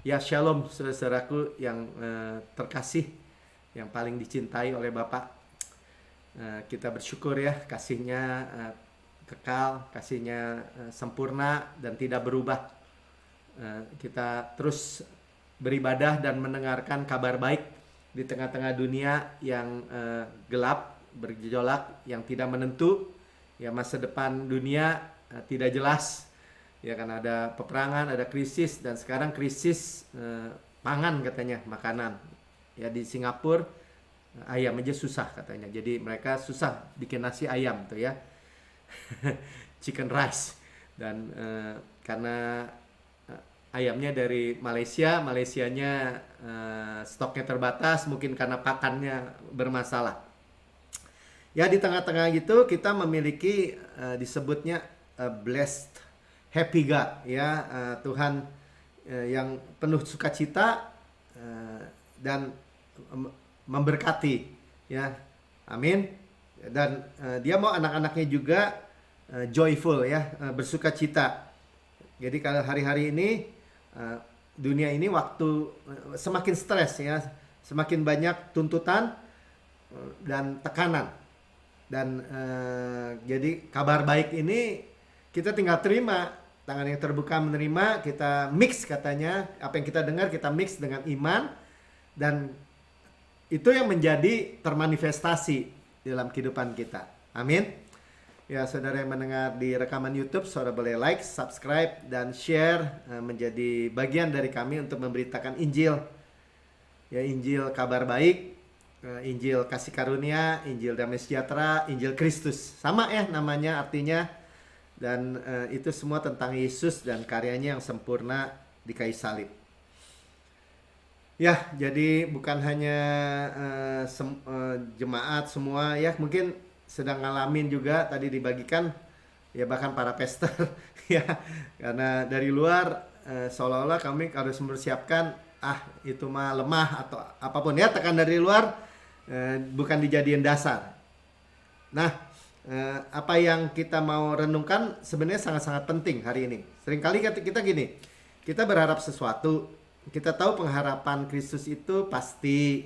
Ya, shalom saudaraku yang terkasih, yang paling dicintai oleh Bapak. Kita bersyukur ya, kasihnya kekal, kasihnya sempurna dan tidak berubah. Kita terus beribadah dan mendengarkan kabar baik di tengah-tengah dunia yang gelap, bergejolak, yang tidak menentu. Ya, masa depan dunia tidak jelas. Ya kan, ada peperangan, ada krisis, dan sekarang krisis pangan katanya, makanan. Ya, di Singapura ayam aja susah katanya. Jadi mereka susah bikin nasi ayam tuh ya. Chicken rice. Dan karena ayamnya dari Malaysia, Malaysianya stoknya terbatas, mungkin karena pakannya bermasalah. Ya, di tengah-tengah gitu kita memiliki disebutnya blessed happy God ya, Tuhan yang penuh sukacita dan memberkati ya, amin. Dan dia mau anak-anaknya juga joyful ya, bersukacita. Jadi kalau hari-hari ini dunia ini waktu semakin stres ya, semakin banyak tuntutan dan tekanan. Dan jadi kabar baik ini kita tinggal terima, tangan yang terbuka menerima, kita mix katanya, apa yang kita dengar kita mix dengan iman, dan itu yang menjadi termanifestasi dalam kehidupan kita. Amin. Ya, saudara yang mendengar di rekaman YouTube, saudara boleh like, subscribe, dan share, menjadi bagian dari kami untuk memberitakan Injil. Ya, Injil kabar baik, Injil kasih karunia, Injil damai sejahtera, Injil Kristus. Sama ya namanya, artinya. Dan itu semua tentang Yesus dan karyanya yang sempurna di kayu salib. Ya, jadi bukan hanya jemaat semua ya, mungkin sedang ngalamin juga tadi dibagikan ya, bahkan para pastor ya, karena dari luar seolah-olah kami harus mempersiapkan itu mah lemah atau apapun ya, tekan dari luar bukan dijadiin dasar. Nah, apa yang kita mau renungkan sebenarnya sangat-sangat penting hari ini. Seringkali kita gini, kita berharap sesuatu, kita tahu pengharapan Kristus itu pasti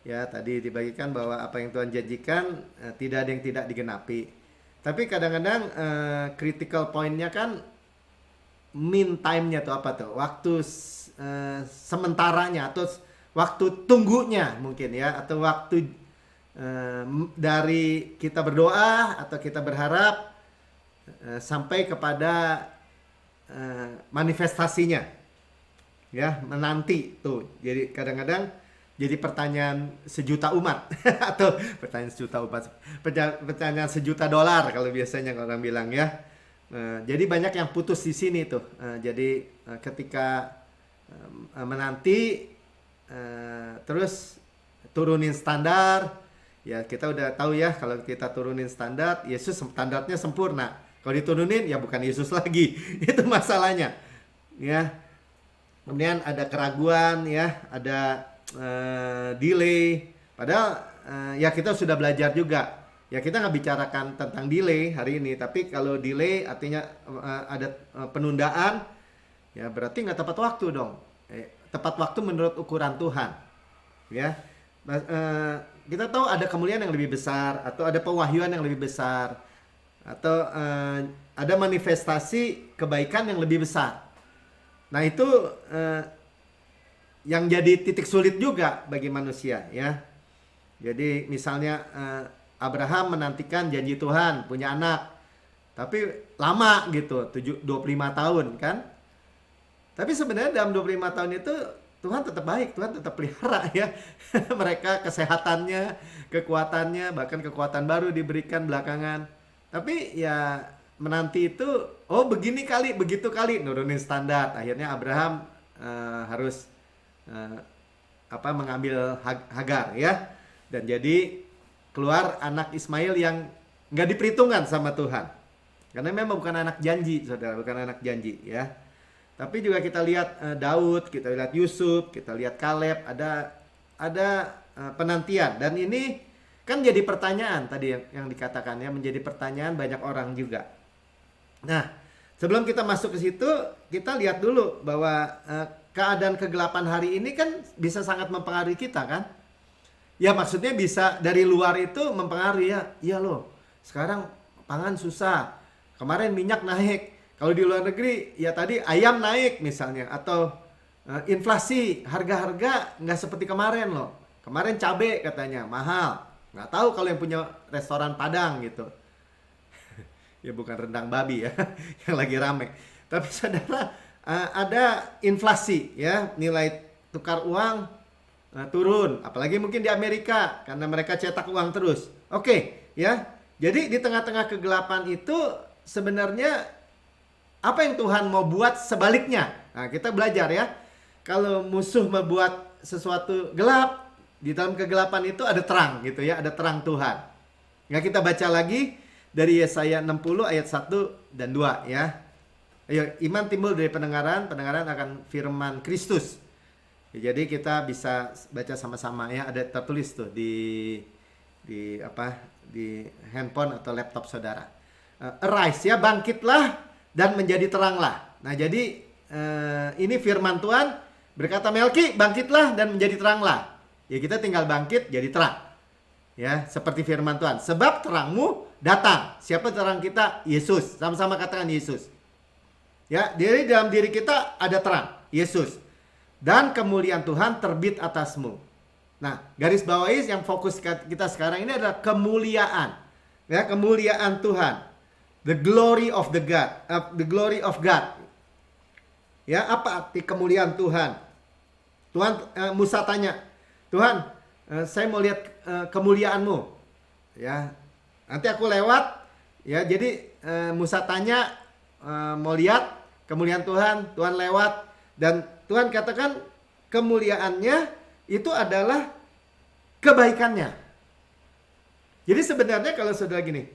ya, tadi dibagikan bahwa apa yang Tuhan janjikan tidak ada yang tidak digenapi. Tapi kadang-kadang critical point-nya kan mean time-nya tuh apa tuh? Waktu sementaranya atau waktu tunggunya mungkin ya, atau waktu dari kita berdoa atau kita berharap sampai kepada manifestasinya ya, menanti tuh. Jadi kadang-kadang jadi pertanyaan sejuta umat atau pertanyaan sejuta umat, pertanyaan sejuta dolar kalau biasanya orang bilang ya. Jadi banyak yang putus di sini tuh. Jadi ketika menanti terus turunin standar. Ya, kita udah tahu ya, kalau kita turunin standar, Yesus standarnya sempurna. Kalau diturunin ya bukan Yesus lagi. Itu masalahnya. Ya. Kemudian ada keraguan ya, ada delay. Padahal ya kita sudah belajar juga. Ya, kita nggak bicarakan tentang delay hari ini, tapi kalau delay artinya ada penundaan, ya berarti nggak tepat waktu dong. Tepat waktu menurut ukuran Tuhan. Ya. Kita tahu ada kemuliaan yang lebih besar, atau ada pewahyuan yang lebih besar, atau ada manifestasi kebaikan yang lebih besar. Nah, itu yang jadi titik sulit juga bagi manusia ya. Jadi misalnya Abraham menantikan janji Tuhan punya anak, tapi lama gitu, 25 tahun kan. Tapi sebenarnya dalam 25 tahun itu Tuhan tetap baik, Tuhan tetap pelihara ya. Mereka kesehatannya, kekuatannya, bahkan kekuatan baru diberikan belakangan. Tapi ya menanti itu, oh begini kali, begitu kali, nurunin standar. Akhirnya Abraham harus mengambil Hagar ya. Dan jadi keluar anak Ismail yang nggak diperhitungkan sama Tuhan. Karena memang bukan anak janji, saudara, bukan anak janji ya. Tapi juga kita lihat Daud, kita lihat Yusuf, kita lihat Kaleb, ada penantian. Dan ini kan jadi pertanyaan tadi yang dikatakan ya, menjadi pertanyaan banyak orang juga. Nah, sebelum kita masuk ke situ, kita lihat dulu bahwa keadaan kegelapan hari ini kan bisa sangat mempengaruhi kita kan. Ya maksudnya bisa dari luar itu mempengaruhi ya. Iya loh, sekarang pangan susah. Kemarin minyak naik. Kalau di luar negeri ya tadi ayam naik misalnya. Atau inflasi, harga-harga nggak seperti kemarin loh. Kemarin cabai katanya mahal. Nggak tahu kalau yang punya restoran Padang gitu. Ya bukan rendang babi ya, yang lagi rame. Tapi saudara, ada inflasi ya, nilai tukar uang turun. Apalagi mungkin di Amerika, karena mereka cetak uang terus. Oke, ya. Jadi di tengah-tengah kegelapan itu sebenarnya apa yang Tuhan mau buat sebaliknya. Nah, kita belajar ya. Kalau musuh membuat sesuatu gelap, di dalam kegelapan itu ada terang gitu ya, ada terang Tuhan. Nah, kita baca lagi dari Yesaya 60 ayat 1 dan 2 ya. Ayo, iman timbul dari pendengaran, pendengaran akan firman Kristus. Ya, jadi kita bisa baca sama-sama ya, ada tertulis tuh di handphone atau laptop saudara. Arise ya, bangkitlah dan menjadi teranglah. Nah, jadi ini firman Tuhan berkata, Melki bangkitlah dan menjadi teranglah. Ya, kita tinggal bangkit jadi terang. Ya, seperti firman Tuhan. Sebab terangmu datang. Siapa terang kita? Yesus. Sama-sama katakan Yesus. Ya, dalam diri kita ada terang, Yesus. Dan kemuliaan Tuhan terbit atasmu. Nah, garis bawahi yang fokus kita sekarang ini adalah kemuliaan. Ya, kemuliaan Tuhan. The glory of the glory of God. Ya, apa arti kemuliaan Tuhan? Musa tanya, Tuhan, saya mau lihat kemuliaan-Mu. Ya, nanti aku lewat. Ya, jadi Musa tanya, mau lihat kemuliaan Tuhan. Tuhan lewat dan Tuhan katakan kemuliaannya itu adalah kebaikannya. Jadi sebenarnya kalau saudara gini,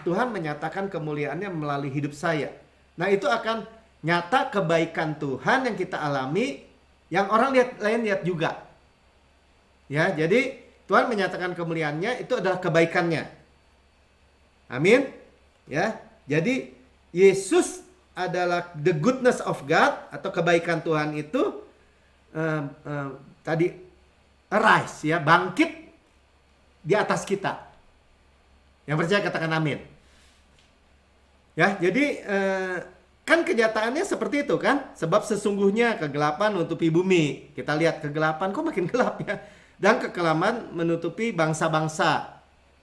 Tuhan menyatakan kemuliaannya melalui hidup saya. Nah, itu akan nyata kebaikan Tuhan yang kita alami, yang orang lain lihat juga. Ya, jadi Tuhan menyatakan kemuliaannya itu adalah kebaikannya. Amin. Ya, jadi Yesus adalah the goodness of God atau kebaikan Tuhan itu tadi arise ya, bangkit di atas kita. Yang percaya katakan amin. Ya, jadi kan kenyataannya seperti itu kan? Sebab sesungguhnya kegelapan menutupi bumi. Kita lihat kegelapan kok makin gelap ya. Dan kekelaman menutupi bangsa-bangsa.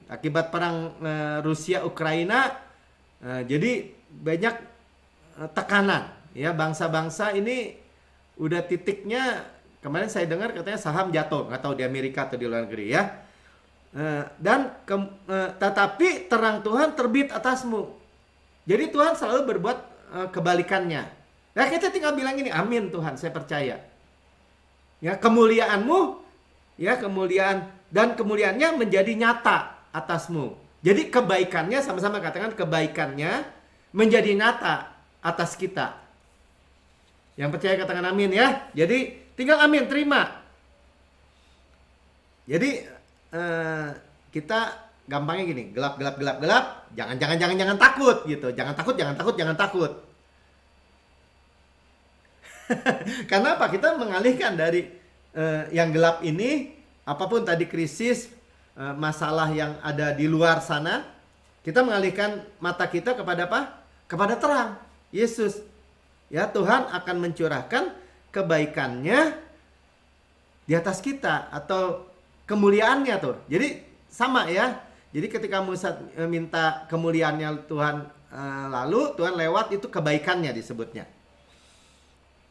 Akibat perang Rusia Ukraina, jadi banyak tekanan ya, bangsa-bangsa ini udah titiknya. Kemarin saya dengar katanya saham jatuh, nggak tahu di Amerika atau di luar negeri ya. Tetapi terang Tuhan terbit atasmu. Jadi Tuhan selalu berbuat kebalikannya. Nah, kita tinggal bilang ini, amin Tuhan, saya percaya. Ya, kemuliaan-Mu, ya kemuliaan dan kemuliaannya menjadi nyata atasmu. Jadi kebaikannya, sama-sama katakan kebaikannya menjadi nyata atas kita. Yang percaya katakan amin ya. Jadi tinggal amin, terima. Jadi kita gampangnya gini, gelap, jangan takut gitu. Jangan takut. Karena apa? Kita mengalihkan dari yang gelap ini, apapun tadi krisis, masalah yang ada di luar sana, kita mengalihkan mata kita kepada apa? Kepada terang, Yesus. Ya, Tuhan akan mencurahkan kebaikannya di atas kita atau kemuliaannya tuh. Jadi sama ya. Jadi ketika Musa minta kemuliaannya Tuhan, lalu Tuhan lewat, itu kebaikannya disebutnya.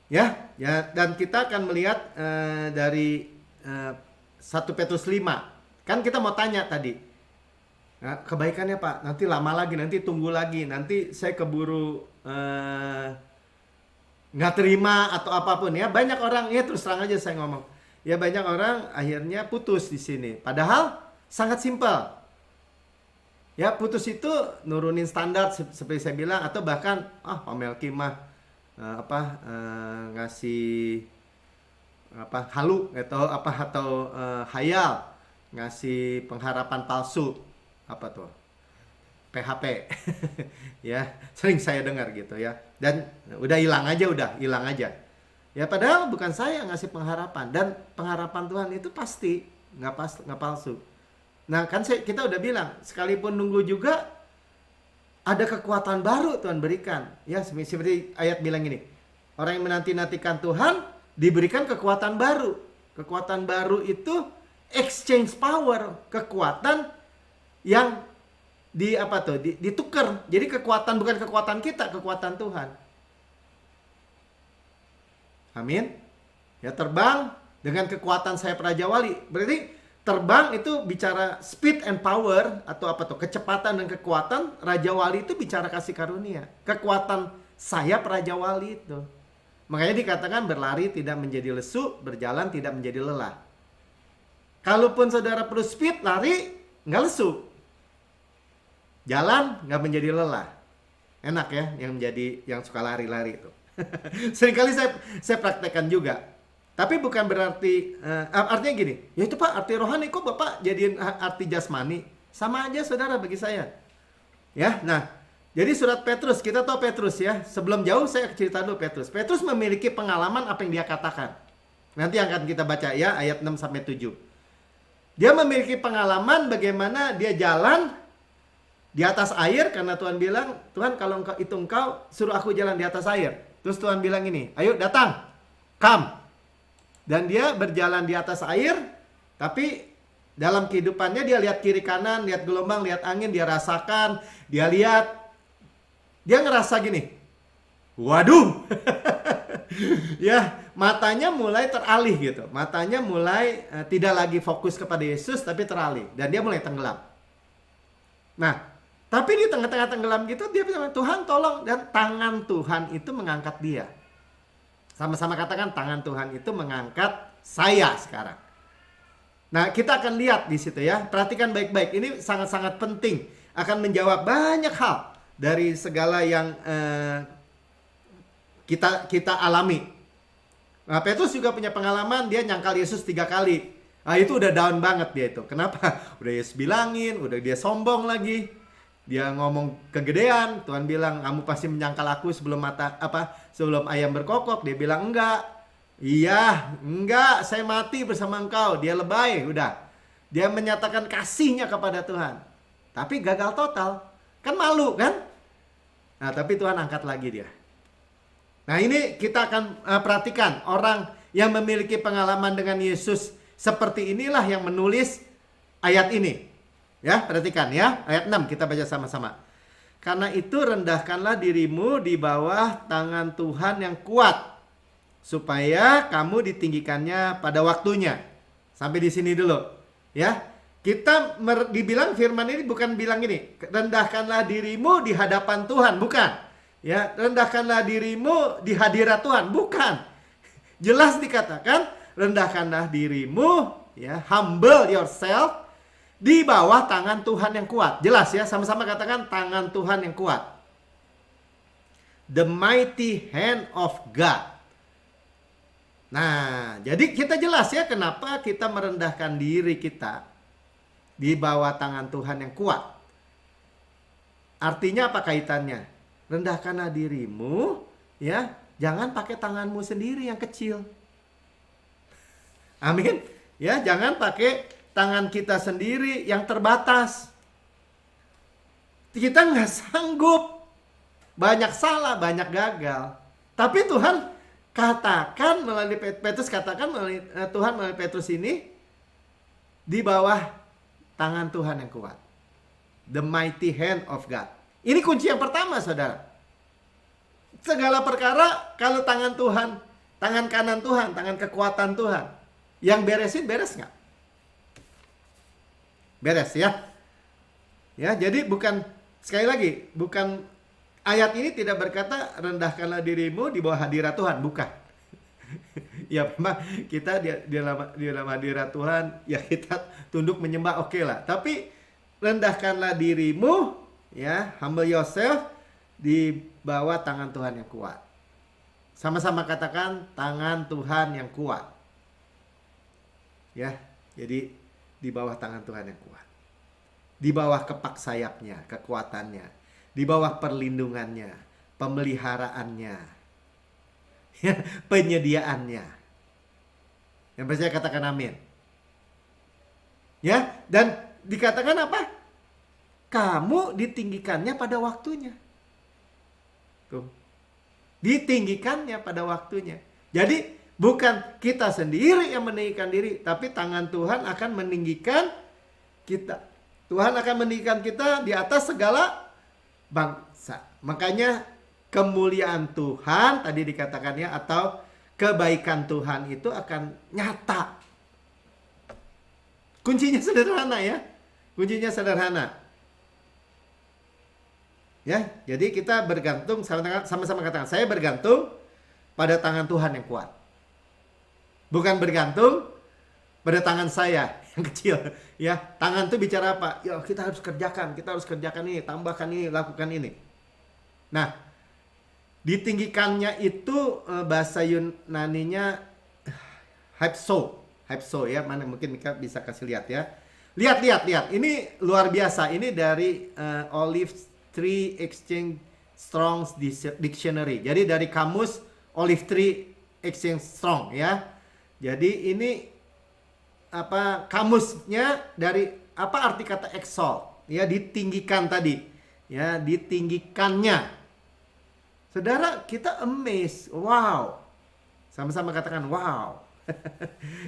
Ya, dan kita akan melihat dari 1 Petrus 5. Kan kita mau tanya tadi, kebaikannya Pak, nanti lama lagi, nanti tunggu lagi, nanti saya keburu nggak terima atau apapun ya. Banyak orang, ya terus terang aja saya ngomong, ya banyak orang akhirnya putus di sini. Padahal sangat simpel. Ya, putus itu nurunin standar seperti saya bilang, atau bahkan Pak Melki mah ngasih halu atau hayal, ngasih pengharapan palsu, PHP. Ya, sering saya dengar gitu ya. Dan udah hilang aja. Ya padahal bukan saya yang ngasih pengharapan, dan pengharapan Tuhan itu pasti nggak palsu. Nah kan kita udah bilang, sekalipun nunggu juga ada kekuatan baru Tuhan berikan. Ya seperti ayat bilang ini, orang yang menanti-nantikan Tuhan diberikan kekuatan baru. Kekuatan baru itu exchange power, kekuatan yang ditukar. Jadi kekuatan bukan kekuatan kita, kekuatan Tuhan. Amin. Ya terbang dengan kekuatan sayap Raja Wali. Berarti terbang itu bicara speed and power, atau kecepatan dan kekuatan. Raja Wali itu bicara kasih karunia. Kekuatan sayap Raja Wali itu. Makanya dikatakan berlari tidak menjadi lesu, berjalan tidak menjadi lelah. Kalaupun saudara perlu speed, lari nggak lesu. Jalan nggak menjadi lelah. Enak ya yang suka lari-lari itu. Seringkali saya praktekkan juga. Tapi bukan berarti artinya gini, ya itu Pak, arti rohani, kok Bapak jadiin arti jasmani? Sama aja saudara bagi saya. Ya, nah, jadi surat Petrus, kita tahu Petrus ya. Sebelum jauh saya cerita dulu Petrus. Petrus memiliki pengalaman apa yang dia katakan. Nanti akan kita baca ya ayat 6 sampai 7. Dia memiliki pengalaman bagaimana dia jalan di atas air, karena Tuhan bilang, Tuhan kalau engkau suruh aku jalan di atas air. Terus Tuhan bilang ini, ayo datang, come. Dan dia berjalan di atas air, tapi dalam kehidupannya dia lihat kiri kanan, lihat gelombang, lihat angin, dia rasakan, dia lihat, dia ngerasa gini, waduh, ya matanya mulai teralih gitu, matanya mulai tidak lagi fokus kepada Yesus, tapi teralih, dan dia mulai tenggelam. Nah, tapi di tengah-tengah tenggelam gitu, dia bilang, Tuhan tolong. Dan tangan Tuhan itu mengangkat dia. Sama-sama katakan, tangan Tuhan itu mengangkat saya sekarang. Nah, kita akan lihat di situ ya. Perhatikan baik-baik. Ini sangat-sangat penting. Akan menjawab banyak hal dari segala yang kita alami. Nah, Petrus juga punya pengalaman. Dia nyangkal Yesus 3 kali. Nah, itu udah down banget dia itu. Kenapa? Udah Yesus bilangin, udah dia sombong lagi. Dia ngomong kegedean. Tuhan bilang, kamu pasti menyangkal aku sebelum ayam berkokok. Dia bilang, enggak. Iya, enggak, saya mati bersama engkau. Dia lebay, udah. Dia menyatakan kasihnya kepada Tuhan. Tapi gagal total. Kan malu kan? Nah, tapi Tuhan angkat lagi dia. Nah, ini kita akan perhatikan. Orang yang memiliki pengalaman dengan Yesus seperti inilah yang menulis ayat ini. Ya, perhatikan ya. Ayat 6 kita baca sama-sama. Karena itu rendahkanlah dirimu di bawah tangan Tuhan yang kuat, supaya kamu ditinggikannya pada waktunya. Sampai di sini dulu. Ya. Kita dibilang firman ini bukan bilang ini, rendahkanlah dirimu di hadapan Tuhan, bukan. Ya, rendahkanlah dirimu di hadirat Tuhan, bukan. Jelas dikatakan, rendahkanlah dirimu, ya, humble yourself di bawah tangan Tuhan yang kuat. Jelas ya, sama-sama katakan tangan Tuhan yang kuat. The mighty hand of God. Nah, jadi kita jelas ya kenapa kita merendahkan diri kita di bawah tangan Tuhan yang kuat. Artinya apa kaitannya? Rendahkanlah dirimu, ya, jangan pakai tanganmu sendiri yang kecil. Amin. Ya, jangan pakai tangan kita sendiri yang terbatas. Kita nggak sanggup. Banyak salah, banyak gagal. Tapi Tuhan katakan melalui Petrus, Tuhan melalui Petrus ini di bawah tangan Tuhan yang kuat. The mighty hand of God. Ini kunci yang pertama, saudara. Segala perkara kalau tangan Tuhan, tangan kanan Tuhan, tangan kekuatan Tuhan, yang beresin, beres nggak? Beres ya. Ya, jadi bukan, sekali lagi, bukan, ayat ini tidak berkata rendahkanlah dirimu di bawah hadirat Tuhan, bukan. Ya memang kita di dalam hadirat Tuhan, ya kita tunduk menyembah, oke lah. Tapi rendahkanlah dirimu, ya, humble yourself di bawah tangan Tuhan yang kuat. Sama-sama katakan tangan Tuhan yang kuat. Ya, jadi di bawah tangan Tuhan yang kuat. Di bawah kepak sayapnya, kekuatannya. Di bawah perlindungannya, pemeliharaannya. Ya, penyediaannya. Yang percaya katakan amin. Ya, dan dikatakan apa? Kamu ditinggikannya pada waktunya. Tuh. Ditinggikannya pada waktunya. Jadi bukan kita sendiri yang meninggikan diri, tapi tangan Tuhan akan meninggikan kita. Tuhan akan meninggikan kita di atas segala bangsa. Makanya kemuliaan Tuhan tadi dikatakannya, atau kebaikan Tuhan itu akan nyata. Kuncinya sederhana ya. Kuncinya sederhana. Ya, jadi kita bergantung, sama-sama katakan, saya bergantung pada tangan Tuhan yang kuat. Bukan bergantung pada tangan saya yang kecil. Ya, tangan itu bicara apa? Ya, kita harus kerjakan ini, tambahkan ini, lakukan ini. Nah, ditinggikannya itu bahasa Yunaninya hypso ya. Mana mungkin Mika bisa kasih lihat ya. Lihat. Ini luar biasa. Ini dari Olive Tree Exchange Strong's Dictionary. Jadi dari kamus Olive Tree Exchange Strong ya. Jadi ini apa kamusnya dari apa arti kata exalt ya, ditinggikan tadi ya, ditinggikannya. Saudara, kita amazed, wow, sama-sama katakan wow.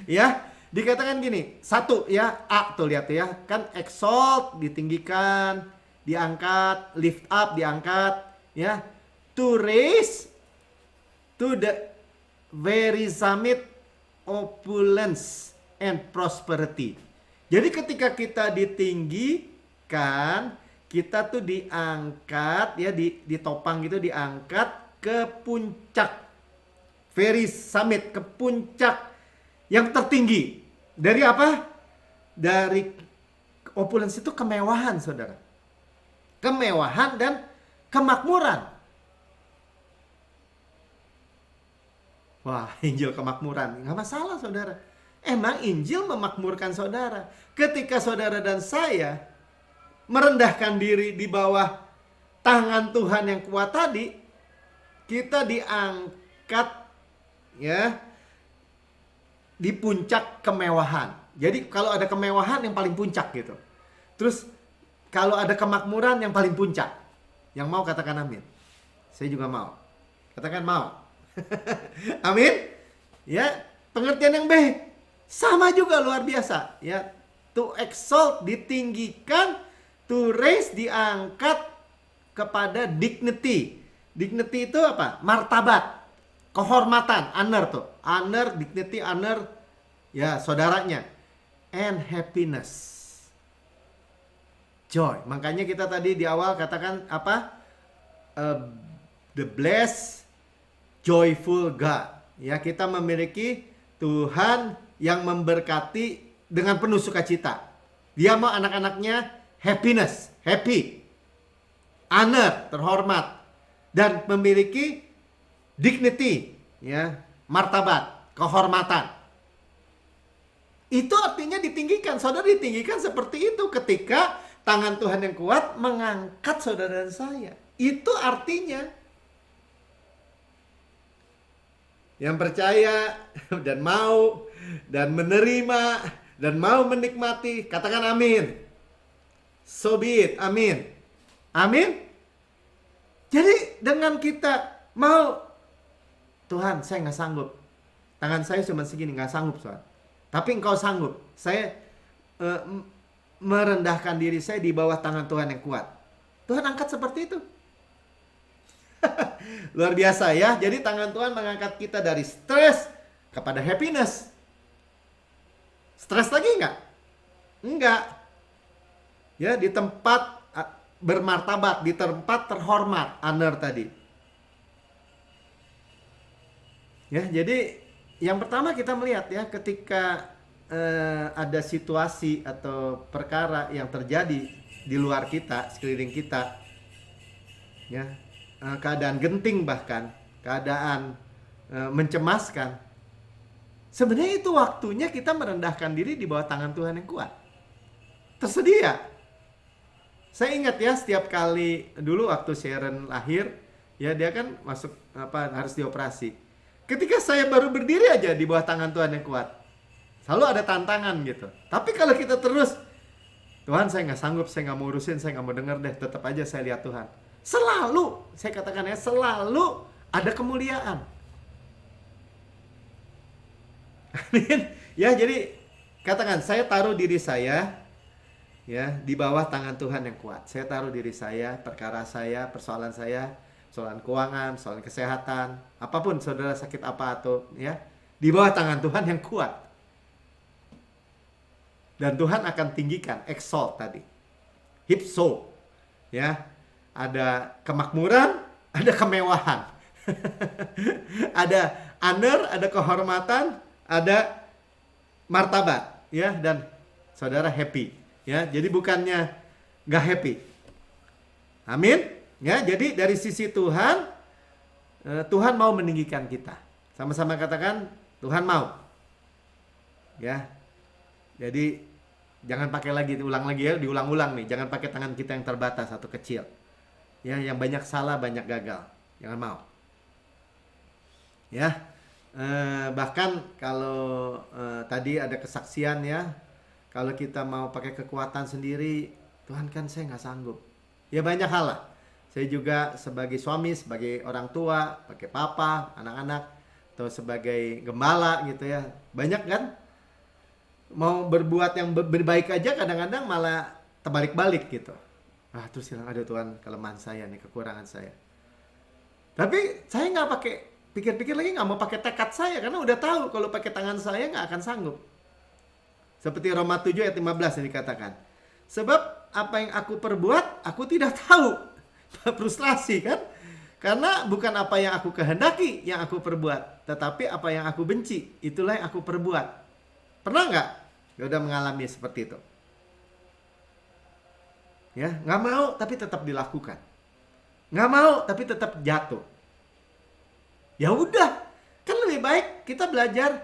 Ya, dikatakan gini, satu ya, A tuh lihat ya, kan exalt ditinggikan, diangkat, lift up diangkat ya, to raise to the very summit opulence and prosperity. Jadi ketika kita ditinggikan, kita tuh diangkat ya, ditopang gitu, diangkat ke puncak, very summit, ke puncak yang tertinggi. Dari apa? Dari opulence itu kemewahan, saudara. Kemewahan dan kemakmuran. Wah, Injil kemakmuran, nggak masalah saudara. Emang Injil memakmurkan saudara. Ketika saudara dan saya merendahkan diri di bawah tangan Tuhan yang kuat tadi, kita diangkat ya di puncak kemewahan. Jadi kalau ada kemewahan yang paling puncak gitu. Terus kalau ada kemakmuran yang paling puncak. Yang mau katakan amin. Saya juga mau. Katakan mau. Amin. Ya, pengertian yang B sama juga luar biasa ya. To exalt ditinggikan, to raise diangkat kepada dignity. Dignity itu apa? Martabat, kehormatan, honor tuh. Honor, dignity, honor ya saudaranya. And happiness. Joy. Makanya kita tadi di awal katakan apa? The blessed joyful God. Ya, kita memiliki Tuhan yang memberkati dengan penuh sukacita. Dia mau anak-anaknya happiness, happy, honor, terhormat, dan memiliki dignity, ya, martabat, kehormatan. Itu artinya ditinggikan. Saudara ditinggikan seperti itu ketika tangan Tuhan yang kuat mengangkat saudara dan saya. Itu artinya. Yang percaya dan mau dan menerima dan mau menikmati, katakan amin. So be it, amin. Amin. Jadi dengan kita mau, Tuhan saya nggak sanggup, tangan saya cuma segini, nggak sanggup Tuhan, tapi Engkau sanggup. Saya merendahkan diri saya di bawah tangan Tuhan yang kuat. Tuhan angkat seperti itu. Luar biasa ya. Jadi tangan Tuhan mengangkat kita dari stres kepada happiness. Stres lagi enggak? Enggak. Ya, di tempat bermartabat, di tempat terhormat, honor tadi. Ya, jadi yang pertama kita melihat ya, ketika ada situasi atau perkara yang terjadi di luar kita, sekeliling kita, ya, keadaan genting bahkan, keadaan mencemaskan, sebenarnya itu waktunya kita merendahkan diri di bawah tangan Tuhan yang kuat. Tersedia. Saya ingat ya, setiap kali dulu waktu Sharon lahir, ya dia kan masuk harus dioperasi. Ketika saya baru berdiri aja di bawah tangan Tuhan yang kuat, selalu ada tantangan gitu. Tapi kalau kita terus, Tuhan saya nggak sanggup, saya nggak mau urusin, saya nggak mau denger deh, tetap aja saya lihat Tuhan. Selalu, saya katakan ya, selalu ada kemuliaan. Amin. Ya, jadi katakan, saya taruh diri saya ya di bawah tangan Tuhan yang kuat. Saya taruh diri saya, perkara saya, persoalan saya, persoalan keuangan, persoalan kesehatan, apapun saudara sakit apa atau ya, di bawah tangan Tuhan yang kuat. Dan Tuhan akan tinggikan, exalt tadi. Hipso. Ya. Ada kemakmuran, ada kemewahan. Ada honor, ada kehormatan, ada martabat, ya, dan saudara happy, ya. Jadi bukannya nggak happy. Amin. Ya, jadi dari sisi Tuhan, Tuhan mau meninggikan kita. Sama-sama katakan, Tuhan mau. Ya. Jadi jangan pakai lagi, diulang lagi ya, diulang-ulang nih. Jangan pakai tangan kita yang terbatas atau kecil. Ya, yang banyak salah, banyak gagal. Jangan mau. Ya. Bahkan kalau tadi ada kesaksian ya, kalau kita mau pakai kekuatan sendiri, Tuhan kan saya nggak sanggup. Ya banyak hal lah. Saya juga sebagai suami, sebagai orang tua, pakai papa, anak-anak, atau sebagai gembala gitu ya. Banyak kan? Mau berbuat yang berbaik aja kadang-kadang malah terbalik-balik gitu. Terus bilang, aduh Tuhan, kelemahan saya nih, kekurangan saya. Tapi saya nggak pakai, pikir-pikir lagi nggak mau pakai tekad saya, karena udah tahu kalau pakai tangan saya nggak akan sanggup. Seperti Roma 7 ayat 15 yang dikatakan. Sebab apa yang aku perbuat, aku tidak tahu. Frustrasi kan? Karena bukan apa yang aku kehendaki yang aku perbuat, tetapi apa yang aku benci, itulah yang aku perbuat. Pernah nggak? Ya udah mengalami seperti itu. Ya, nggak mau tapi tetap dilakukan. Nggak mau tapi tetap jatuh. Ya udah, kan lebih baik kita belajar.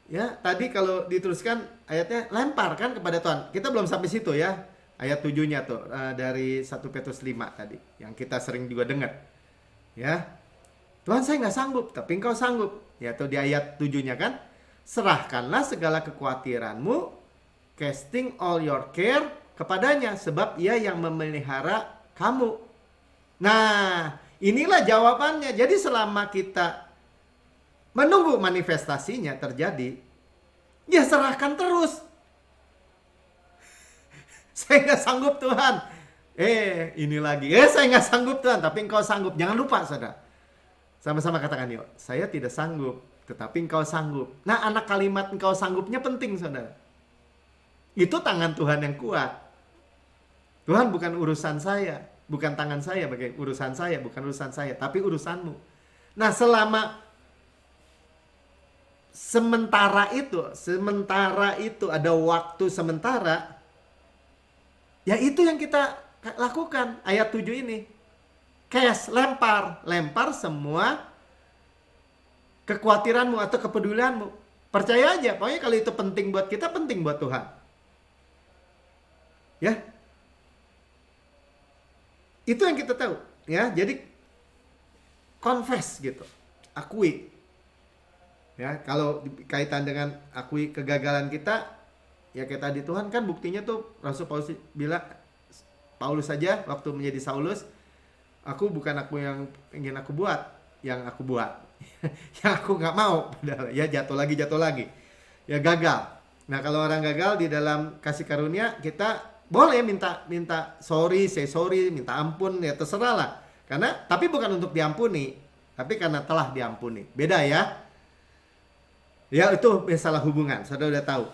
Ya, tadi kalau diteruskan ayatnya lempar kan kepada Tuhan. Kita belum sampai situ ya. Ayat 7-nya tuh dari 1 Petrus 5 tadi yang kita sering juga dengar. Ya. Tuhan saya nggak sanggup, tapi engkau sanggup. Ya, tuh di ayat 7-nya kan. Serahkanlah segala kekhawatiranmu, casting all your care kepadanya, sebab ia yang memelihara kamu. Nah, inilah jawabannya. Jadi selama kita menunggu manifestasinya terjadi, ya serahkan terus. Saya nggak sanggup Tuhan. Ini lagi. Saya nggak sanggup Tuhan, tapi engkau sanggup. Jangan lupa saudara. Sama-sama katakan yuk. Saya tidak sanggup, tetapi engkau sanggup. Nah, anak kalimat engkau sanggupnya penting saudara. Itu tangan Tuhan yang kuat. Tuhan bukan urusan saya. Bukan tangan saya, bagian urusan saya. Bukan urusan saya, tapi urusanmu. Nah, sementara itu ada waktu sementara, ya itu yang kita lakukan. Ayat 7 ini. Cast, lempar semua kekhawatiranmu atau kepedulianmu. Percaya aja, pokoknya kalau itu penting buat kita, penting buat Tuhan. Ya. Itu yang kita tahu, ya. Jadi confess gitu. Akui. Ya, kalau kaitan dengan akui kegagalan kita, ya kayak tadi Tuhan kan buktinya tuh Rasul Paulus bilang, Paulus saja waktu menjadi Saulus, aku bukan aku yang ingin aku buat, yang aku buat. Yang aku nggak mau, ya jatuh lagi. Ya gagal. Nah, kalau orang gagal di dalam kasih karunia, kita boleh minta sorry, say sorry, minta ampun, ya terserah lah. Tapi bukan untuk diampuni, tapi karena telah diampuni. Beda ya. Ya itu masalah hubungan, saudara udah tahu.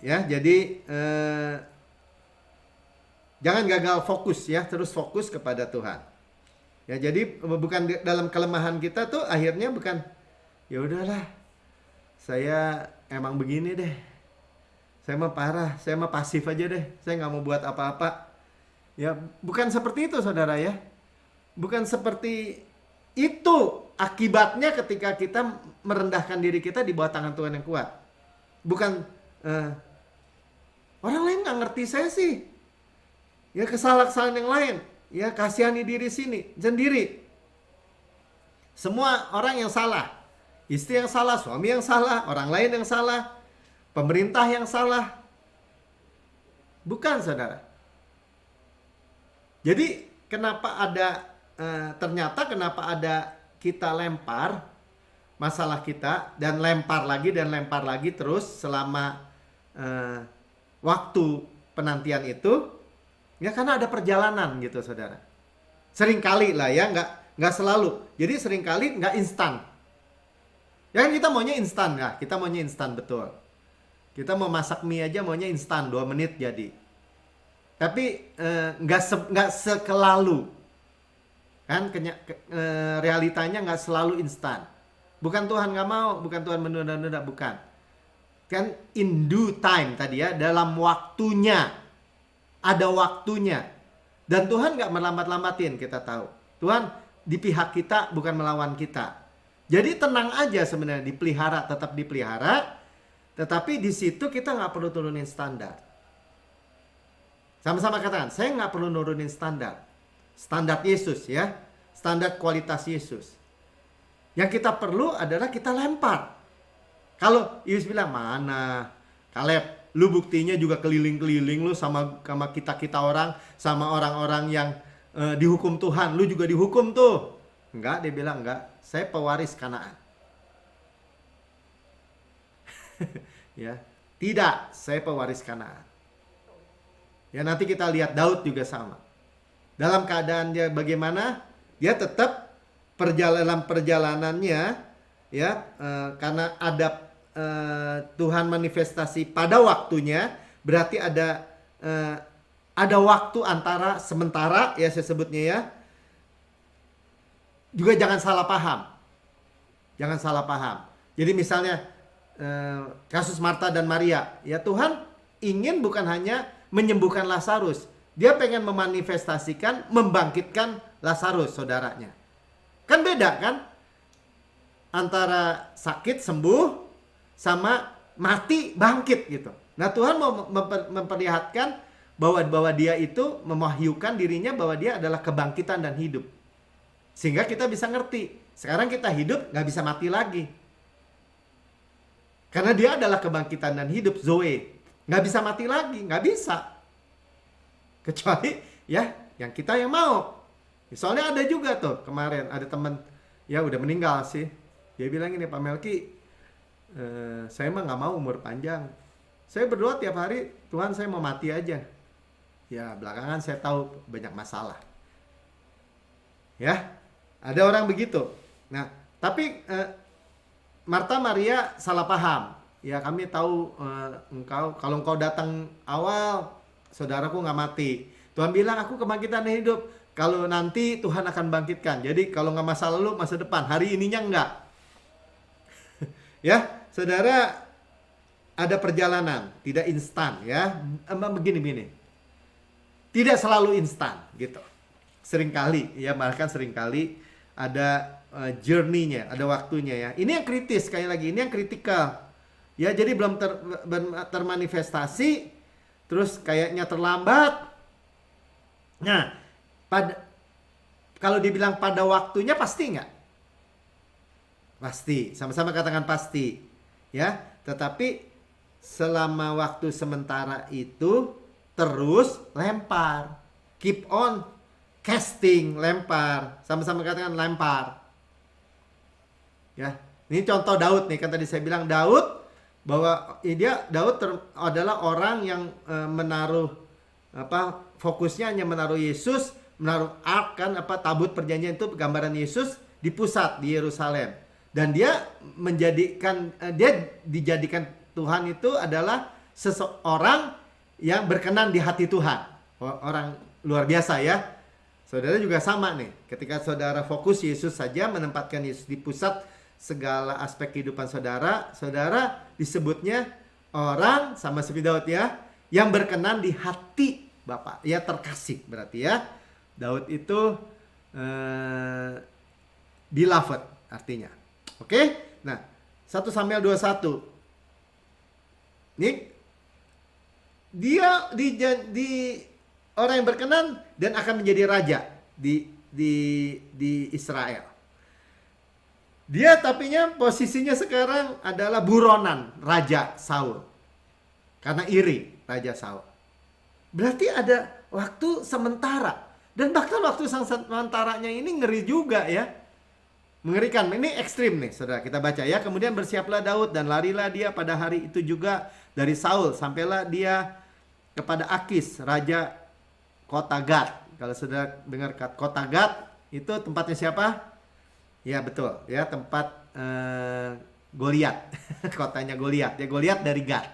Ya, jadi jangan gagal fokus ya, terus fokus kepada Tuhan. Ya, jadi bukan dalam kelemahan kita tuh akhirnya bukan ya udahlah. Saya emang begini deh. Saya mah parah, saya mah pasif aja deh. Saya nggak mau buat apa-apa. Ya, bukan seperti itu saudara ya. Bukan seperti itu akibatnya ketika kita merendahkan diri kita di bawah tangan Tuhan yang kuat. Bukan orang lain nggak ngerti saya sih. Ya kesalahan yang lain. Ya kasihani diri sendiri. Semua orang yang salah. Istri yang salah, suami yang salah, orang lain yang salah, pemerintah yang salah. Bukan, saudara. Jadi ternyata kenapa ada kita lempar masalah kita dan lempar lagi terus selama waktu penantian itu, ya karena ada perjalanan gitu, saudara. Seringkali lah ya, nggak selalu. Jadi seringkali nggak instan. Ya kan kita maunya instan, ya kita maunya instan, betul. Kita mau masak mie aja maunya instan, 2 menit jadi. Tapi nggak sekelalu. Kan realitanya nggak selalu instan. Bukan Tuhan nggak mau, bukan Tuhan menunda-nunda, bukan. Kan in due time tadi ya, dalam waktunya. Ada waktunya. Dan Tuhan nggak melambat-lambatin, kita tahu. Tuhan di pihak kita, bukan melawan kita. Jadi tenang aja sebenarnya, dipelihara, tetap dipelihara. Tetapi di situ kita nggak perlu turunin standar. Sama-sama katakan, saya nggak perlu nurunin standar. Standar Yesus ya. Standar kualitas Yesus. Yang kita perlu adalah kita lempar. Kalau Yesus bilang, mana Kaleb, lu buktinya juga keliling-keliling lu sama kita orang, sama orang-orang yang dihukum Tuhan. Lu juga dihukum tuh. Enggak, dia bilang enggak. Saya pewaris Kanaan. Ya, tidak, saya pewaris Kanaan. Ya, nanti kita lihat Daud juga sama. Dalam keadaan dia bagaimana, dia tetap perjalanannya ya, karena ada Tuhan manifestasi pada waktunya, berarti ada waktu antara sementara ya, saya sebutnya ya. Juga jangan salah paham. Jangan salah paham. Jadi misalnya kasus Marta dan Maria, ya Tuhan ingin bukan hanya menyembuhkan Lazarus, dia pengen memanifestasikan, membangkitkan Lazarus, saudaranya. Kan beda kan? Antara sakit sembuh sama mati bangkit gitu. Nah, Tuhan mau memperlihatkan bahwa dia itu memahyukan dirinya bahwa dia adalah kebangkitan dan hidup. Sehingga kita bisa ngerti, sekarang kita hidup gak bisa mati lagi. Karena dia adalah kebangkitan dan hidup, Zoe. Gak bisa mati lagi, gak bisa. Kecuali ya yang kita yang mau. Soalnya ada juga tuh kemarin ada teman ya udah meninggal sih. Dia bilang ini, Pak Melki, saya mah gak mau umur panjang. Saya berdoa tiap hari, Tuhan saya mau mati aja. Ya belakangan saya tahu banyak masalah. Ya, ada orang begitu. Nah, tapi Marta Maria salah paham. Ya kami tahu kalau engkau datang awal, saudaraku nggak mati. Tuhan bilang aku kebangkitan dan hidup. Kalau nanti Tuhan akan bangkitkan. Jadi kalau nggak masa lalu, masa depan. Hari ininya enggak. Ya, saudara, ada perjalanan, tidak instan ya. Begini. Tidak selalu instan gitu. Seringkali ya, bahkan seringkali ada journey-nya, ada waktunya ya. Ini yang kritis, sekali lagi, ini yang kritikal. Ya, jadi belum termanifestasi, terus kayaknya terlambat. Nah, kalau dibilang pada waktunya pasti nggak? Pasti, sama-sama katakan pasti. Ya, tetapi selama waktu sementara itu terus lempar. Keep on casting, lempar. Sama-sama katakan lempar. Ya, ini contoh Daud nih, kan tadi saya bilang Daud bahwa Daud adalah orang yang menaruh fokusnya hanya menaruh Yesus, menaruh ark kan tabut perjanjian itu gambaran Yesus di pusat di Yerusalem. Dan dia dijadikan Tuhan itu adalah seseorang yang berkenan di hati Tuhan. Orang luar biasa ya. Saudara juga sama nih. Ketika saudara fokus Yesus saja, menempatkan Yesus di pusat segala aspek kehidupan saudara, saudara disebutnya orang sama seperti Daud ya, yang berkenan di hati Bapa. Ya, terkasih berarti ya. Daud itu beloved artinya. Oke? Nah, 1 Samuel 21. Nih, dia di orang yang berkenan dan akan menjadi raja di Israel. Dia tapinya posisinya sekarang adalah buronan Raja Saul. Karena iri Raja Saul. Berarti ada waktu sementara. Dan bahkan waktu sementaranya ini ngeri juga ya. Mengerikan. Ini ekstrim nih saudara. Kita baca ya. Kemudian bersiaplah Daud dan larilah dia pada hari itu juga dari Saul. Sampailah dia kepada Akis, Raja kota Gad. Kalau saudara dengar kota Gad, itu tempatnya siapa? Ya betul, ya tempat Goliat, kotanya Goliat. Ya Goliat dari Gad.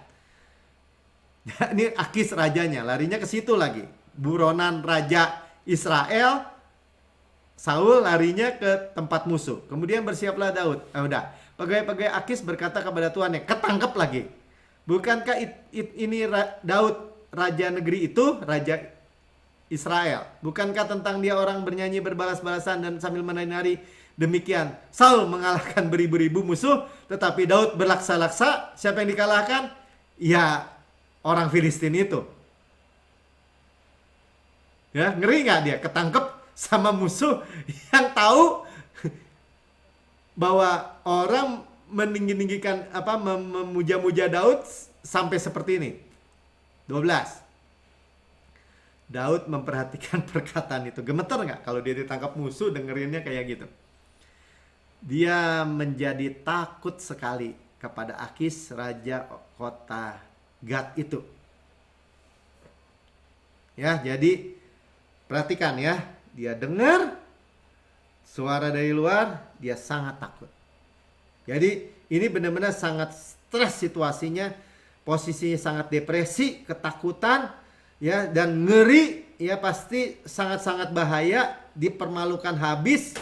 Ini Akis rajanya, larinya ke situ lagi. Buronan Raja Israel, Saul larinya ke tempat musuh. Kemudian bersiaplah Daud. Udah, pegawai-pegawai Akis berkata kepada tuannya, ketangkep lagi. Bukankah ini Daud raja negeri itu, raja Israel? Bukankah tentang dia orang bernyanyi berbalas-balasan dan sambil menari-nari demikian? Saul mengalahkan beribu-ribu musuh, tetapi Daud berlaksa-laksa. Siapa yang dikalahkan? Ya, orang Filistin itu. Ya, ngeri nggak dia? Ketangkep sama musuh yang tahu bahwa orang meninggi-ninggikan memuja-muja Daud sampai seperti ini. 12. Daud memperhatikan perkataan itu. Gemeter nggak kalau dia ditangkap musuh dengerinnya kayak gitu? Dia menjadi takut sekali kepada Akis, raja kota Gad itu. Ya, jadi perhatikan ya. Dia dengar suara dari luar, dia sangat takut. Jadi ini benar-benar sangat stres situasinya, posisinya sangat depresi, ketakutan, ya, dan ngeri, ya pasti sangat-sangat bahaya, dipermalukan habis,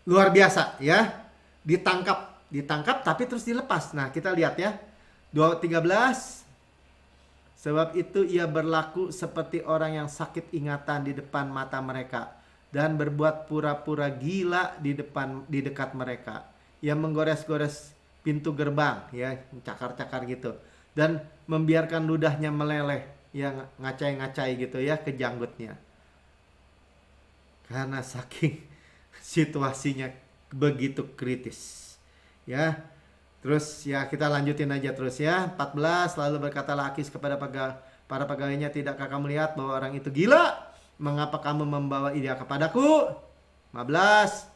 luar biasa, ya, ditangkap tapi terus dilepas. Nah kita lihat ya, 13. Sebab itu ia berlaku seperti orang yang sakit ingatan di depan mata mereka, dan berbuat pura-pura gila di dekat mereka. Ia menggores-gores pintu gerbang, ya, cakar-cakar gitu, dan membiarkan ludahnya meleleh, yang ngacai-ngacai gitu ya ke janggutnya. Karena saking situasinya begitu kritis. Ya. Terus ya kita lanjutin aja terus ya. 14. Lalu berkatalah Akis kepada para pegawainya, tidakkah kamu melihat bahwa orang itu gila? Mengapa kamu membawa dia kepadaku? 15.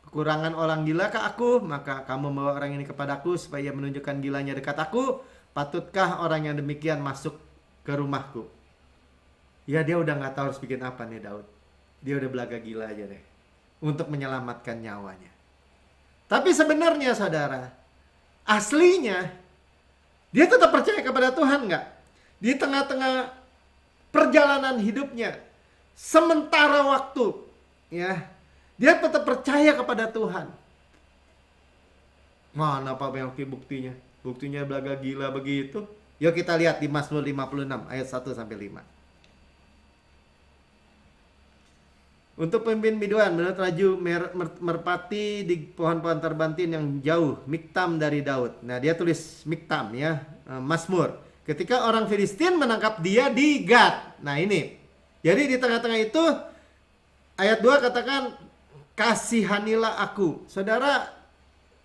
Kekurangan orang gila kah aku? Maka kamu membawa orang ini kepadaku supaya ia menunjukkan gilanya dekat aku. Patutkah orang yang demikian masuk ke rumahku? Ya dia udah gak tahu harus bikin apa nih Daud. Dia udah belaga gila aja deh untuk menyelamatkan nyawanya. Tapi sebenarnya saudara, aslinya dia tetap percaya kepada Tuhan gak? Di tengah-tengah perjalanan hidupnya, sementara waktu, ya, dia tetap percaya kepada Tuhan. Mana Pak Melki buktinya? Buktinya belaga gila begitu. Yuk kita lihat di Mazmur 56 ayat 1-5. Untuk pemimpin biduan menurut Raju merpati di pohon-pohon terbantin yang jauh, Miktam dari Daud. Nah dia tulis Miktam ya, Mazmur. Ketika orang Filistin menangkap dia di Gad. Nah ini, jadi di tengah-tengah itu ayat 2 katakan kasihanilah aku. Saudara,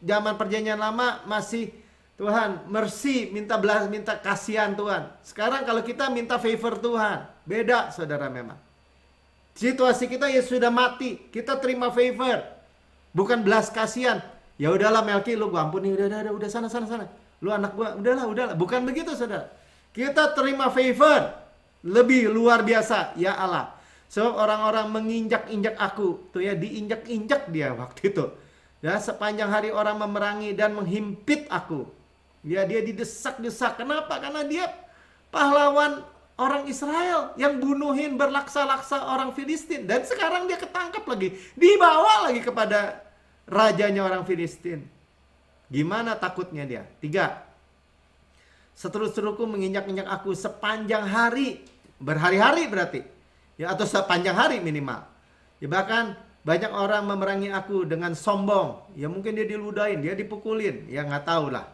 zaman perjanjian lama masih Tuhan mercy, minta belas, minta kasihan Tuhan. Sekarang kalau kita minta favor Tuhan, beda saudara memang. Situasi kita ya sudah mati, kita terima favor, bukan belas kasihan. Ya udahlah Melki, lu gua ampuni, udah sana. Lu anak gua, udahlah. Bukan begitu saudara. Kita terima favor lebih luar biasa, ya Allah. Sebab orang-orang menginjak-injak aku, tuh ya diinjak-injak dia waktu itu. Ya sepanjang hari orang memerangi dan menghimpit aku. Ya dia didesak-desak. Kenapa? Karena dia pahlawan orang Israel yang bunuhin berlaksa-laksa orang Filistin. Dan sekarang dia ketangkap lagi. Dibawa lagi kepada rajanya orang Filistin. Gimana takutnya dia? 3. Seteru-seteruku menginjak-injak aku sepanjang hari. Berhari-hari berarti. Ya, atau sepanjang hari minimal. Ya, bahkan banyak orang memerangi aku dengan sombong. Ya mungkin dia diludahin, dia dipukulin. Ya nggak tahu lah.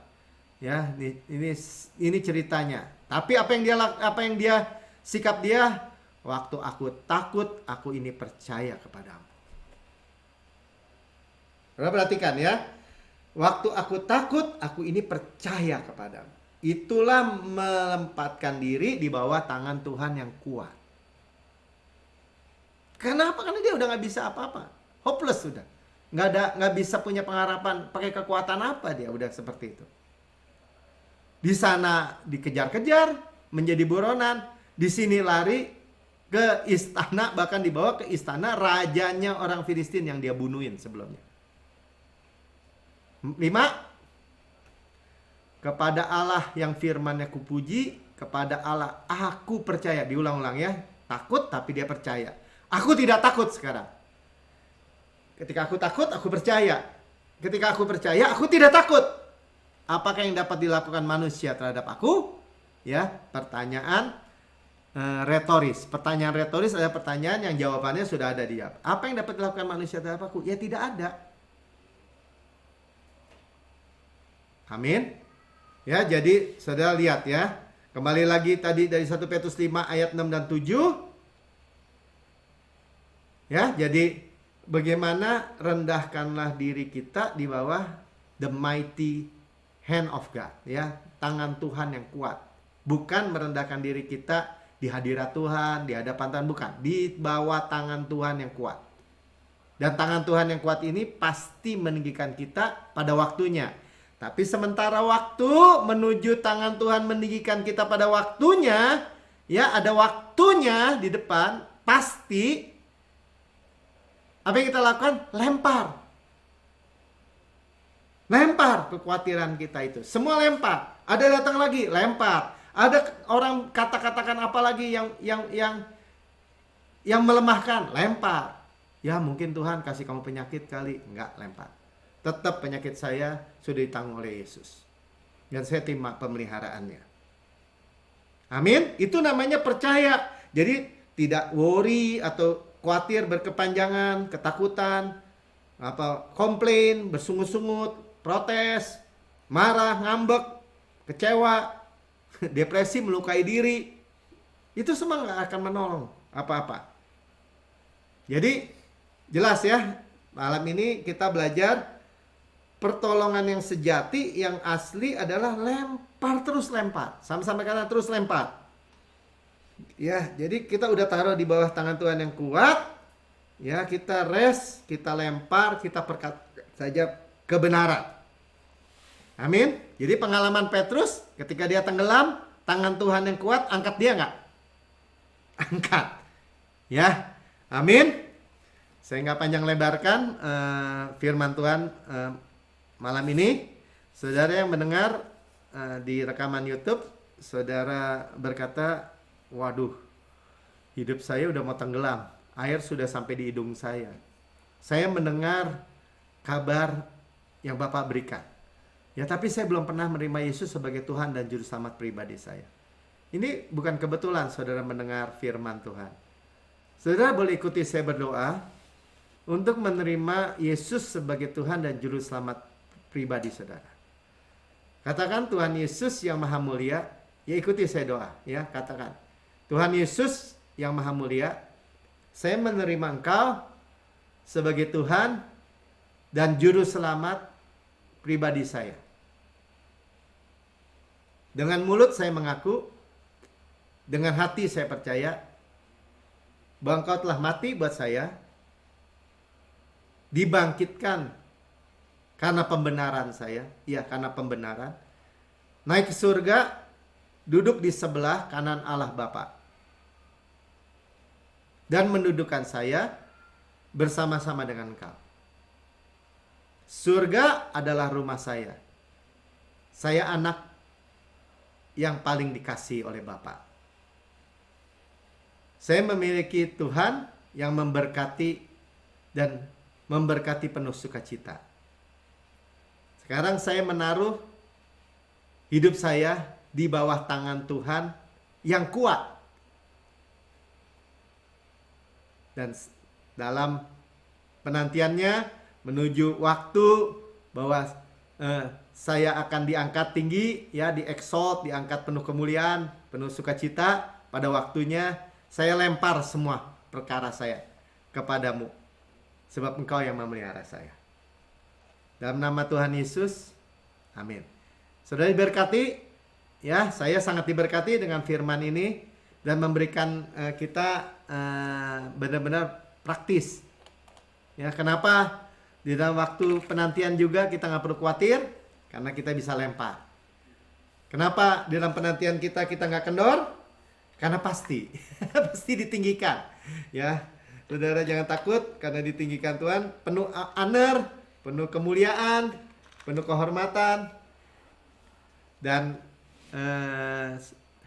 Ya ini ceritanya. Tapi apa yang dia sikap dia? Waktu aku takut, aku ini percaya kepadamu. Saudara perhatikan ya. Waktu aku takut, aku ini percaya kepadamu. Itulah melempatkan diri di bawah tangan Tuhan yang kuat. Kenapa? Karena dia udah nggak bisa apa-apa. Hopeless sudah. Nggak bisa punya pengharapan. Pakai kekuatan apa dia udah seperti itu. Di sana dikejar-kejar, menjadi buronan. Di sini lari ke istana, bahkan dibawa ke istana rajanya orang Filistin yang dia bunuhin sebelumnya. 5. Kepada Allah yang firman-Nya kupuji, kepada Allah aku percaya. Diulang-ulang ya. Takut tapi dia percaya. Aku tidak takut sekarang. Ketika aku takut, aku percaya. Ketika aku percaya, aku tidak takut. Apakah yang dapat dilakukan manusia terhadap aku? Ya, pertanyaan retoris. Pertanyaan retoris adalah pertanyaan yang jawabannya sudah ada di apa. Apa yang dapat dilakukan manusia terhadap aku? Ya tidak ada. Amin. Ya, jadi saudara lihat ya. Kembali lagi tadi dari 1 Petrus 5 ayat 6 dan 7. Ya, jadi bagaimana rendahkanlah diri kita di bawah the mighty hand of God, ya, tangan Tuhan yang kuat. Bukan merendahkan diri kita di hadirat Tuhan, di hadapan Tuhan, bukan. Di bawah tangan Tuhan yang kuat. Dan tangan Tuhan yang kuat ini pasti meninggikan kita pada waktunya. Tapi sementara waktu menuju tangan Tuhan meninggikan kita pada waktunya, ya ada waktunya di depan, pasti apa yang kita lakukan? Lempar. Lempar kekhawatiran kita itu. Semua lempar. Ada datang lagi, lempar. Ada orang kata-katakan apa lagi yang melemahkan, lempar. Ya mungkin Tuhan kasih kamu penyakit kali, enggak, lempar. Tetap penyakit saya sudah ditanggung oleh Yesus. Dan saya terima pemeliharaannya. Amin. Itu namanya percaya. Jadi tidak worry atau khawatir berkepanjangan, ketakutan, komplain, bersungut-sungut, protes, marah, ngambek, kecewa, depresi, melukai diri. Itu semua nggak akan menolong apa-apa. Jadi jelas ya, malam ini kita belajar pertolongan yang sejati, yang asli adalah lempar, terus lempar. Sama-sama kata terus lempar. Ya, jadi kita udah taruh di bawah tangan Tuhan yang kuat. Ya, kita rest, kita lempar, kita perkat saja kebenaran. Amin. Jadi pengalaman Petrus ketika dia tenggelam, tangan Tuhan yang kuat angkat dia nggak? Angkat. Ya, amin. Saya nggak panjang lebarkan firman Tuhan malam ini. Saudara yang mendengar di rekaman YouTube, saudara berkata, waduh, hidup saya udah mau tenggelam. Air sudah sampai di hidung saya. Saya mendengar kabar yang Bapak berikan. Ya, tapi saya belum pernah menerima Yesus sebagai Tuhan dan Juru Selamat pribadi saya. Ini bukan kebetulan saudara mendengar firman Tuhan. Saudara boleh ikuti saya berdoa untuk menerima Yesus sebagai Tuhan dan Juru Selamat pribadi saudara. Katakan, Tuhan Yesus yang maha mulia. Ya, ikuti saya doa. Ya, katakan, Tuhan Yesus yang maha mulia, saya menerima Engkau sebagai Tuhan dan Juru Selamat pribadi saya. Dengan mulut saya mengaku, dengan hati saya percaya bahwa Engkau telah mati buat saya, dibangkitkan karena pembenaran saya, ya karena pembenaran, naik ke surga, duduk di sebelah kanan Allah Bapa, dan mendudukkan saya bersama-sama dengan Engkau. Surga adalah rumah saya. Saya anak yang paling dikasihi oleh Bapa. Saya memiliki Tuhan yang memberkati dan memberkati penuh sukacita. Sekarang saya menaruh hidup saya di bawah tangan Tuhan yang kuat. Dan dalam penantiannya menuju waktu bahwa saya akan diangkat tinggi, ya, di-exalt, diangkat penuh kemuliaan, penuh sukacita. Pada waktunya saya lempar semua perkara saya kepadamu, sebab Engkau yang memelihara saya. Dalam nama Tuhan Yesus, amin. Saudara diberkati, ya, saya sangat diberkati dengan firman ini dan memberikan kita benar-benar praktis. Ya, kenapa di dalam waktu penantian juga kita nggak perlu khawatir karena kita bisa lempar. Kenapa di dalam penantian kita nggak kendor? Karena pasti pasti ditinggikan. Ya, saudara jangan takut karena ditinggikan Tuhan, penuh honor, penuh kemuliaan, penuh kehormatan dan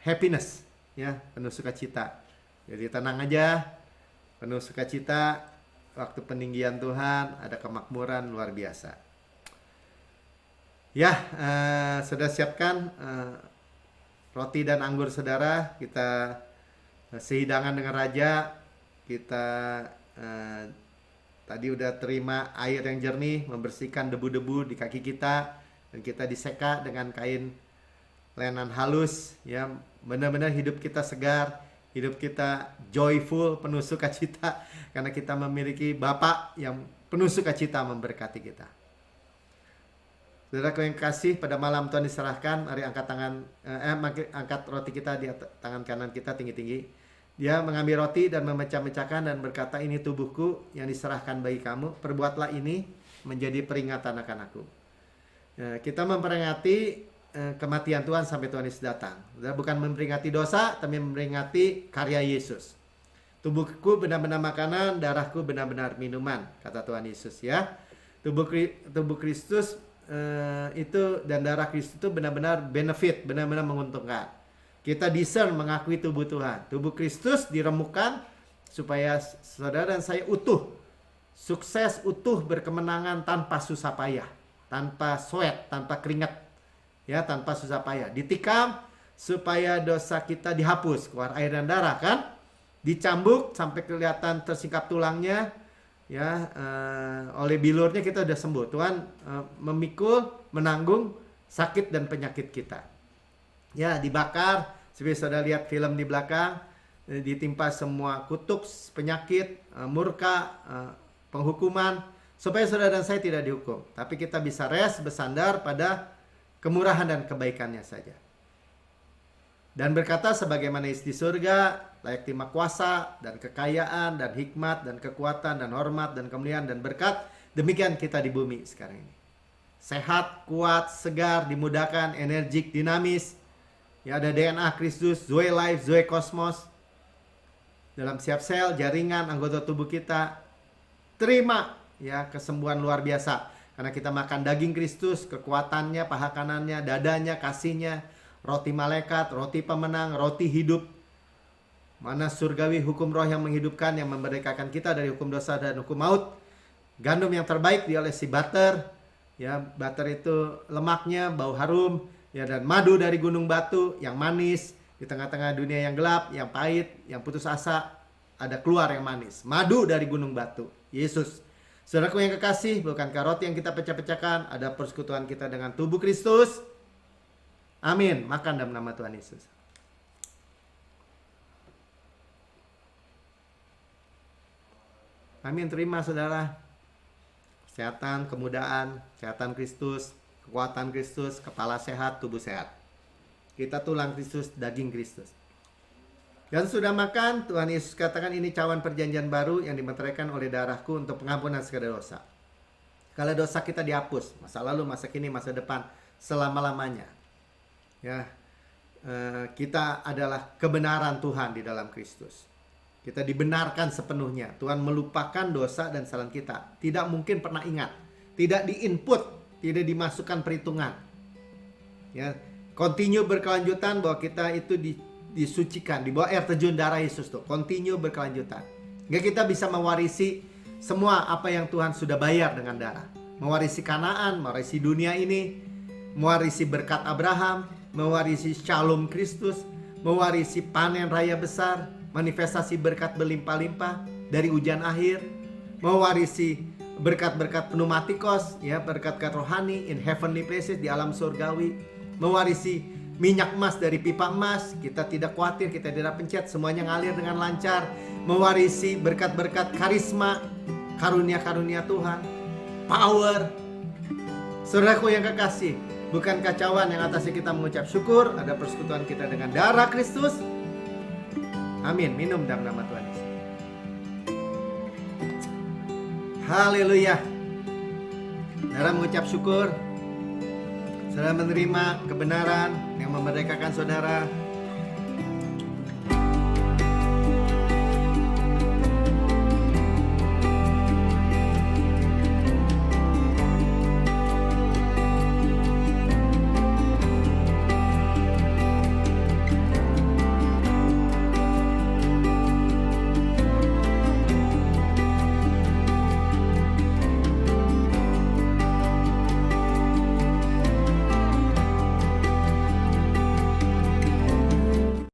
happiness, ya, penuh sukacita. Jadi tenang aja, penuh sukacita. Waktu peninggian Tuhan ada kemakmuran luar biasa. Ya, sudah siapkan roti dan anggur saudara. Kita sehidangan dengan Raja. Kita tadi udah terima air yang jernih, membersihkan debu-debu di kaki kita, dan kita diseka dengan kain lenan halus. Ya, benar-benar hidup kita segar, hidup kita joyful, penuh sukacita, karena kita memiliki Bapa yang penuh sukacita memberkati kita. Saudaraku yang kasih, pada malam Tuhan diserahkan, mari angkat tangan, angkat roti kita di tangan kanan kita tinggi-tinggi. Dia mengambil roti dan memecah-mecahkan dan berkata, ini tubuhku yang diserahkan bagi kamu, perbuatlah ini menjadi peringatan akan aku. Kita memperingati kematian Tuhan sampai Tuhan Yesus datang. Bukan memperingati dosa, tapi memperingati karya Yesus. Tubuhku benar-benar makanan, darahku benar-benar minuman, kata Tuhan Yesus, ya. Tubuh Kristus itu dan darah Kristus itu benar-benar benefit, benar-benar menguntungkan. Kita discern mengakui tubuh Tuhan. Tubuh Kristus diremukkan supaya saudara dan saya utuh, sukses, utuh, berkemenangan tanpa susah payah, tanpa sweat, tanpa keringat, ya, tanpa susah payah. Ditikam supaya dosa kita dihapus, keluar air dan darah, kan? Dicambuk sampai kelihatan tersingkap tulangnya, ya, oleh bilurnya kita udah sembuh. Tuhan memikul, menanggung sakit dan penyakit kita. Ya, dibakar, seperti saudara lihat film di belakang, ditimpa semua kutuk, penyakit, murka, penghukuman, supaya saudara dan saya tidak dihukum. Tapi kita bisa rest, bersandar pada kemurahan dan kebaikannya saja. Dan berkata, sebagaimana Yesus di surga, layak terima kuasa dan kekayaan dan hikmat dan kekuatan dan hormat dan kemuliaan dan berkat, demikian kita di bumi sekarang ini. Sehat, kuat, segar, dimudahkan, energik, dinamis. Ya, ada DNA Kristus, Zoe Life, Zoe Kosmos dalam setiap sel, jaringan, anggota tubuh kita. Terima, ya, kesembuhan luar biasa karena kita makan daging Kristus, kekuatannya, paha kanannya, dadanya, kasihnya, roti malaikat, roti pemenang, roti hidup, mana surgawi, hukum roh yang menghidupkan, yang memerdekakan kita dari hukum dosa dan hukum maut. Gandum yang terbaik diolesi butter, ya, butter itu lemaknya bau harum, ya, dan madu dari gunung batu yang manis. Di tengah-tengah dunia yang gelap, yang pahit, yang putus asa, ada keluar yang manis. Madu dari gunung batu, Yesus. Saudaraku yang kekasih, bukankah roti yang kita pecah-pecahkan ada persekutuan kita dengan tubuh Kristus? Amin. Makan dalam nama Tuhan Yesus. Amin. Terima saudara. Kesehatan, kemudahan, kesehatan Kristus, kekuatan Kristus, kepala sehat, tubuh sehat. Kita tulang Kristus, daging Kristus. Dan sudah makan, Tuhan Yesus katakan ini cawan perjanjian baru yang dimeteraikan oleh darahku untuk pengampunan segala dosa. Kalau dosa kita dihapus, masa lalu, masa kini, masa depan, selama-lamanya. Ya, kita adalah kebenaran Tuhan di dalam Kristus. Kita dibenarkan sepenuhnya. Tuhan melupakan dosa dan kesalahan kita. Tidak mungkin pernah ingat. Tidak diinput, tidak dimasukkan perhitungan. Ya, continue berkelanjutan bahwa kita itu disucikan di bawah air terjun darah Yesus tuh. Continue berkelanjutan. Nggak kita bisa mewarisi semua apa yang Tuhan sudah bayar dengan darah. Mewarisi Kanaan, mewarisi dunia ini, mewarisi berkat Abraham, mewarisi Shalom Kristus, mewarisi panen raya besar, manifestasi berkat berlimpah-limpah dari hujan akhir, mewarisi berkat-berkat pneumatikos, ya, berkat-berkat rohani in heavenly places, di alam surgawi, mewarisi minyak emas dari pipa emas. Kita tidak khawatir, kita tidak pencet, semuanya ngalir dengan lancar. Mewarisi berkat-berkat karisma, karunia-karunia Tuhan, power, Saudaraku yang kekasih, bukan kacauan yang atasnya kita mengucap syukur, ada persekutuan kita dengan darah Kristus. Amin. Minum dalam nama Tuhan Yesus. Haleluya. Saudara mengucap syukur, saudara menerima kebenaran yang memerdekakan saudara.